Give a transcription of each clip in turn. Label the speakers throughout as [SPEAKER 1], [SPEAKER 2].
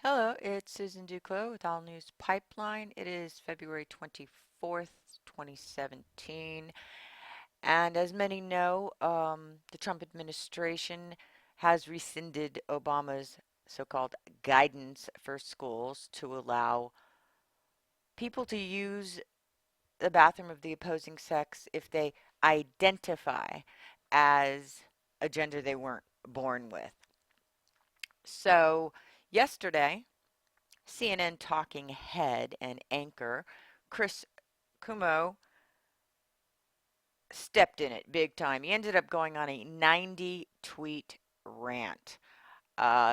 [SPEAKER 1] Hello, it's Susan Duclos with All News Pipeline. It is February 24th, 2017. And as many know, the Trump administration has rescinded Obama's so-called guidance for schools to allow people to use the bathroom of the opposing sex if they identify as a gender they weren't born with. So, yesterday, CNN talking head and anchor Chris Cuomo stepped in it big time. He ended up going on a 90 tweet rant.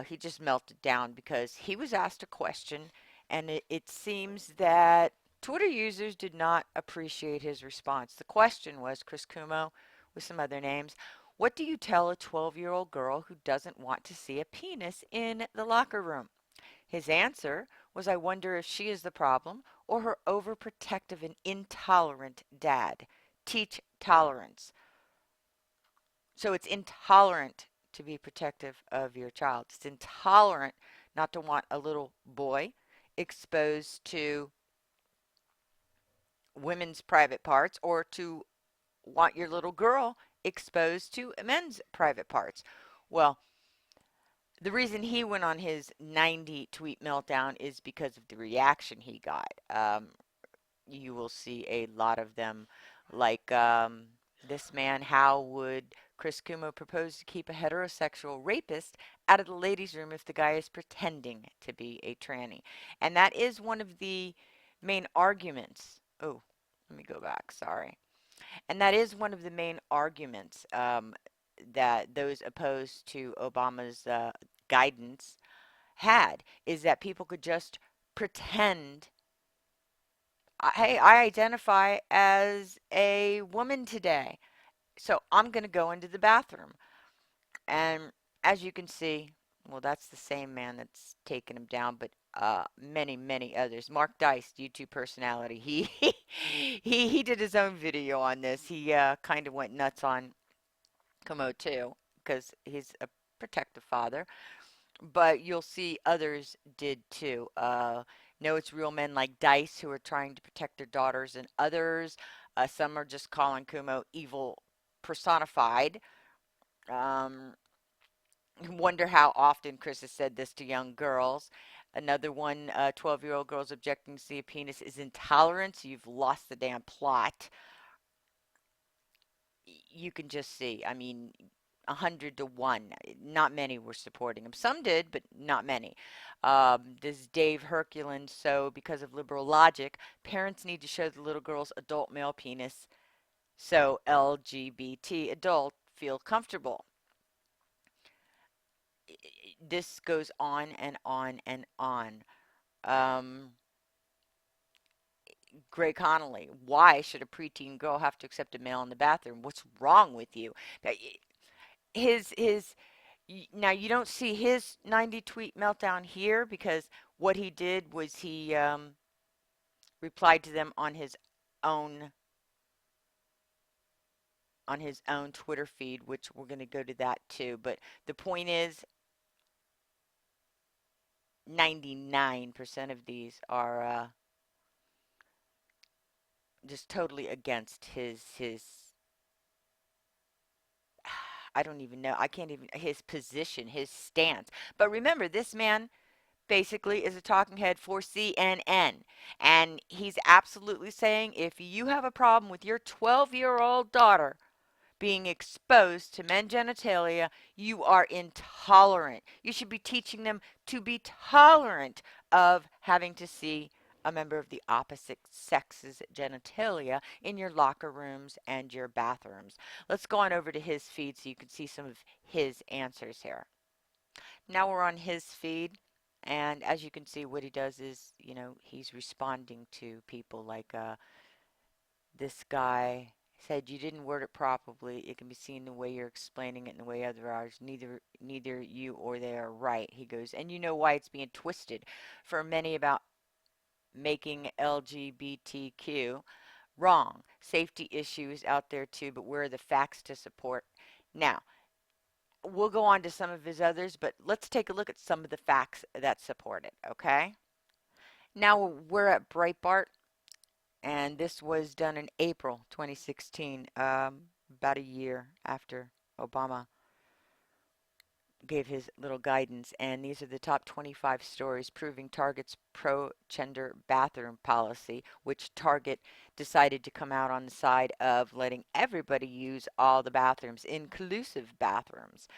[SPEAKER 1] He just melted down because he was asked a question, and it seems that Twitter users did not appreciate his response. The question was, Chris Cuomo, with some other names, what do you tell a 12-year-old girl who doesn't want to see a penis in the locker room? His answer was, I wonder if she is the problem or her overprotective and intolerant dad. Teach tolerance. So it's intolerant to be protective of your child. It's intolerant not to want a little boy exposed to women's private parts or to want your little girl exposed to men's private parts. Well, the reason he went on his 90 tweet meltdown is because of the reaction he got. You will see a lot of them like this man. How would Chris Cuomo propose to keep a heterosexual rapist out of the ladies' room if the guy is pretending to be a tranny? And that is one of the main arguments. Oh, let me go back. Sorry. And that is one of the main arguments that those opposed to Obama's guidance had, is that people could just pretend, hey, I identify as a woman today, so I'm going to go into the bathroom. And as you can see, well, that's the same man that's taken him down, but many, many others. Mark Dice, YouTube personality, he did his own video on this. He kind of went nuts on Komo too, because he's a protective father. But you'll see others did too. No, it's real men like Dice who are trying to protect their daughters, and others. Some are just calling Kumo evil personified. Um, wonder how often Chris has said this to young girls. Another one, 12-year-old girls objecting to see a penis is intolerance. You've lost the damn plot. You can just see. I mean, 100 to 1. Not many were supporting him. Some did, but not many. This Dave Herculan. So, because of liberal logic, parents need to show the little girl's adult male penis so LGBT adult feel comfortable. This goes on and on and on. Um, Gray Connolly, why should a preteen girl have to accept a male in the bathroom? What's wrong with you? His now you don't see his 90 tweet meltdown here because what he did was he replied to them own on his own Twitter feed, which we're going to go to that too. But the point is, 99% of these are just totally against his. I don't even know. I can't even his position, his stance. But remember, this man basically is a talking head for CNN. And he's absolutely saying if you have a problem with your 12-year-old daughter being exposed to men's genitalia, you are intolerant. You should be teaching them to be tolerant of having to see a member of the opposite sex's genitalia in your locker rooms and your bathrooms. Let's go on over to his feed so you can see some of his answers here. Now we're on his feed. And as you can see, what he does is, he's responding to people like this guy said, you didn't word it properly. It can be seen the way you're explaining it and the way others are. Neither you or they are right. He goes, and you know why it's being twisted for many about making LGBTQ wrong. Safety issues out there too, but where are the facts to support? Now, we'll go on to some of his others, but let's take a look at some of the facts that support it, okay? Now we're at Breitbart, and this was done in April 2016, about a year after Obama gave his little guidance. And these are the top 25 stories proving Target's pro-gender bathroom policy, which Target decided to come out on the side of letting everybody use all the bathrooms, inclusive bathrooms,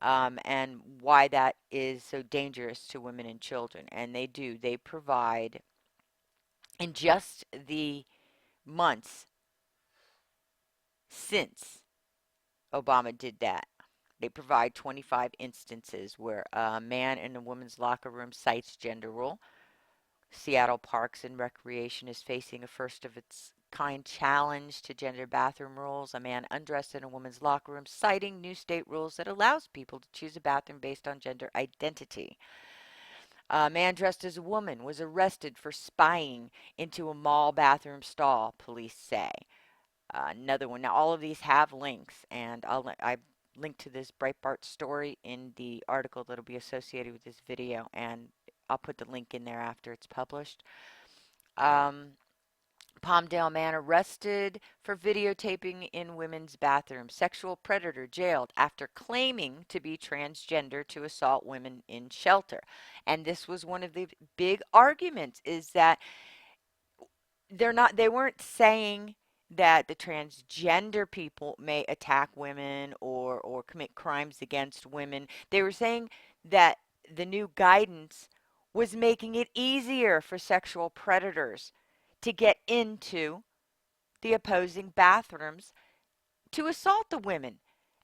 [SPEAKER 1] and why that is so dangerous to women and children. And they provide, in just the months since Obama did that, they provide 25 instances where a man in a woman's locker room cites gender role. Seattle Parks and Recreation is facing a first of its kind challenge to gender bathroom rules. A man undressed in a woman's locker room, citing new state rules that allows people to choose a bathroom based on gender identity. A man dressed as a woman was arrested for spying into a mall bathroom stall, police say. Another one. Now, all of these have links, and I link to this Breitbart story in the article that'll be associated with this video, and I'll put the link in there after it's published. Um, Palmdale man arrested for videotaping in women's bathroom. Sexual predator jailed after claiming to be transgender to assault women in shelter. And this was one of the big arguments, is that they weren't saying that the transgender people may attack women or commit crimes against women. They were saying that the new guidance was making it easier for sexual predators to get into the opposing bathrooms to assault the women.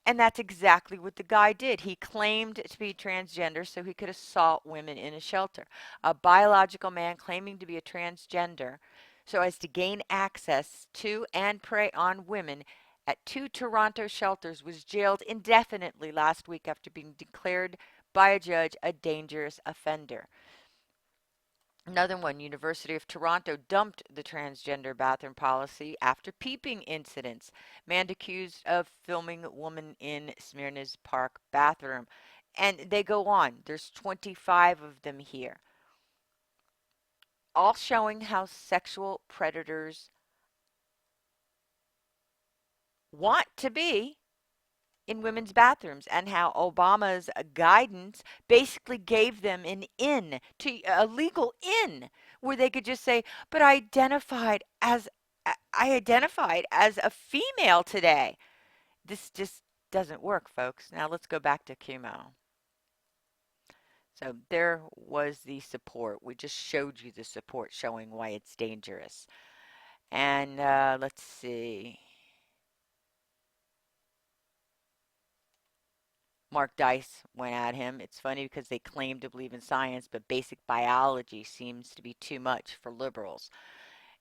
[SPEAKER 1] And that's exactly what the guy did. He claimed to be transgender so he could assault women in a shelter. A biological man claiming to be a transgender so as to gain access to and prey on women at 2 Toronto shelters was jailed indefinitely last week after being declared by a judge a dangerous offender. Another one, University of Toronto dumped the transgender bathroom policy after peeping incidents. Man accused of filming woman in Smyrna's Park bathroom. And they go on. There's 25 of them here. All showing how sexual predators want to be in women's bathrooms, and how Obama's guidance basically gave them an in, to a legal in, where they could just say, but I identified as a female today. This just doesn't work, folks. Now let's go back to Cuomo. So there was the support. We just showed you the support showing why it's dangerous. And let's see. Mark Dice went at him. It's funny because they claim to believe in science, but basic biology seems to be too much for liberals.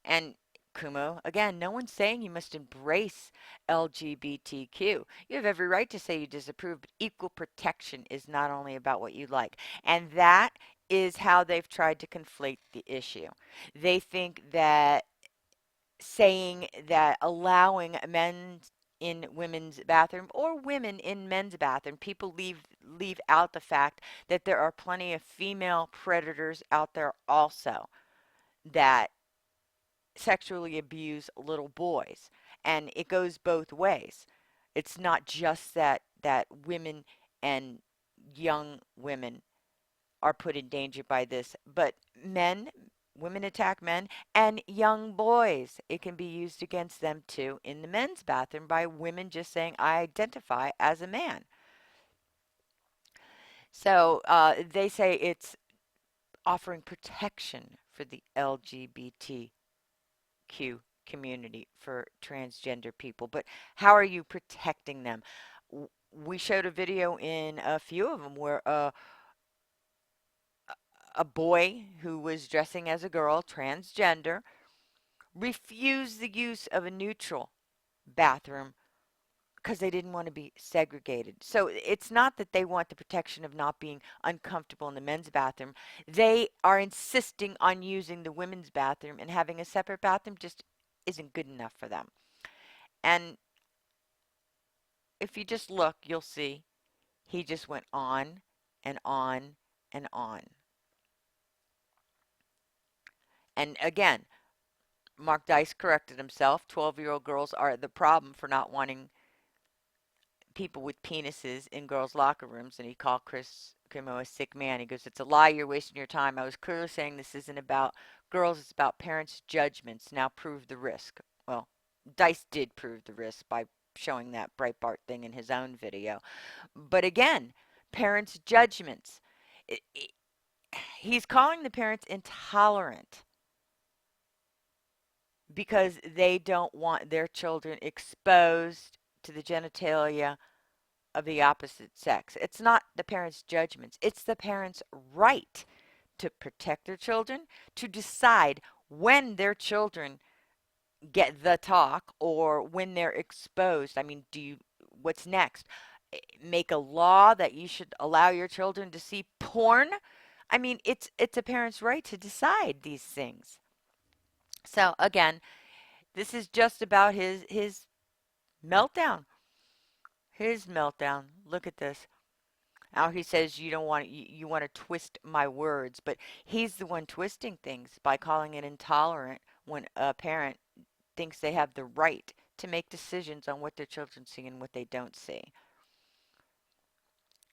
[SPEAKER 1] And Kumo, again, no one's saying you must embrace LGBTQ. You have every right to say you disapprove, but equal protection is not only about what you like. And that is how they've tried to conflate the issue. They think that saying that allowing men in women's bathroom or women in men's bathroom, people leave out the fact that there are plenty of female predators out there also that sexually abuse little boys, and it goes both ways. It's not just that women and young women are put in danger by this, but women attack men, and young boys. It can be used against them too in the men's bathroom by women just saying, I identify as a man. So they say it's offering protection for the LGBTQ community, for transgender people. But how are you protecting them? We showed a video in a few of them where a boy who was dressing as a girl, transgender, refused the use of a neutral bathroom because they didn't want to be segregated. So it's not that they want the protection of not being uncomfortable in the men's bathroom. They are insisting on using the women's bathroom, and having a separate bathroom just isn't good enough for them. And if you just look, you'll see He just went on and on and on. And again, Mark Dice corrected himself. 12-year-old girls are the problem for not wanting people with penises in girls' locker rooms. And he called Chris Cremo a sick man. He goes, "It's a lie. You're wasting your time. I was clearly saying this isn't about girls. It's about parents' judgments. Now prove the risk." Well, Dice did prove the risk by showing that Breitbart thing in his own video. But again, parents' judgments. He's calling the parents intolerant because they don't want their children exposed to the genitalia of the opposite sex. It's not the parents' judgments, it's the parents' right to protect their children, to decide when their children get the talk or when they're exposed. I mean, what's next? Make a law that you should allow your children to see porn? I mean, it's a parent's right to decide these things. So again, this is just about his meltdown. His meltdown. Look at this. Now he says you want to twist my words, but he's the one twisting things by calling it intolerant when a parent thinks they have the right to make decisions on what their children see and what they don't see.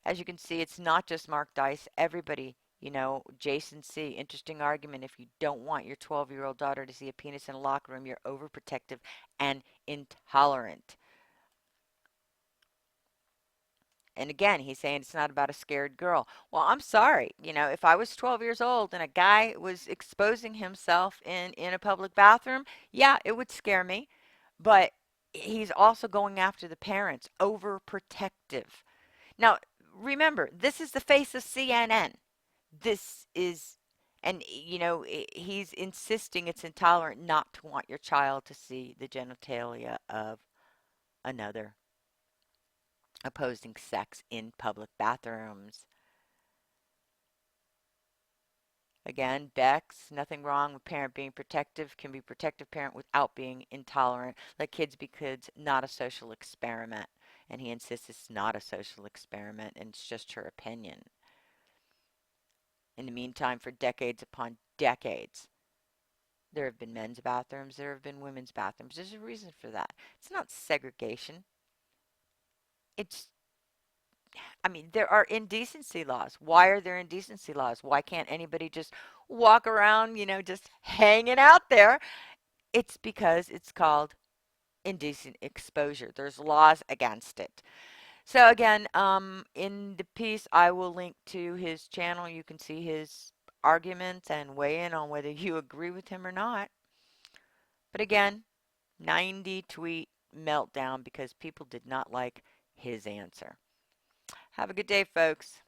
[SPEAKER 1] As you can see, it's not just Mark Dice. Everybody, Jason C. Interesting argument. If you don't want your 12-year-old daughter to see a penis in a locker room, you're overprotective and intolerant. And again, he's saying it's not about a scared girl. Well, I'm sorry. If I was 12 years old and a guy was exposing himself in a public bathroom, yeah, it would scare me. But he's also going after the parents, overprotective. Now, remember, this is the face of CNN. This is, and he's insisting it's intolerant not to want your child to see the genitalia of another opposing sex in public bathrooms. Again, Bex, nothing wrong with parent being protective, can be protective parent without being intolerant. Let kids be kids, not a social experiment. And he insists it's not a social experiment and it's just her opinion. In the meantime, for decades upon decades, there have been men's bathrooms, there have been women's bathrooms. There's a reason for that. It's not segregation. It's I mean, there are indecency laws. Why are there indecency laws? Why can't anybody just walk around, just hanging out there? It's because it's called indecent exposure. There's laws against it. So again, in the piece, I will link to his channel. You can see his arguments and weigh in on whether you agree with him or not. But again, 90 tweet meltdown because people did not like his answer. Have a good day, folks.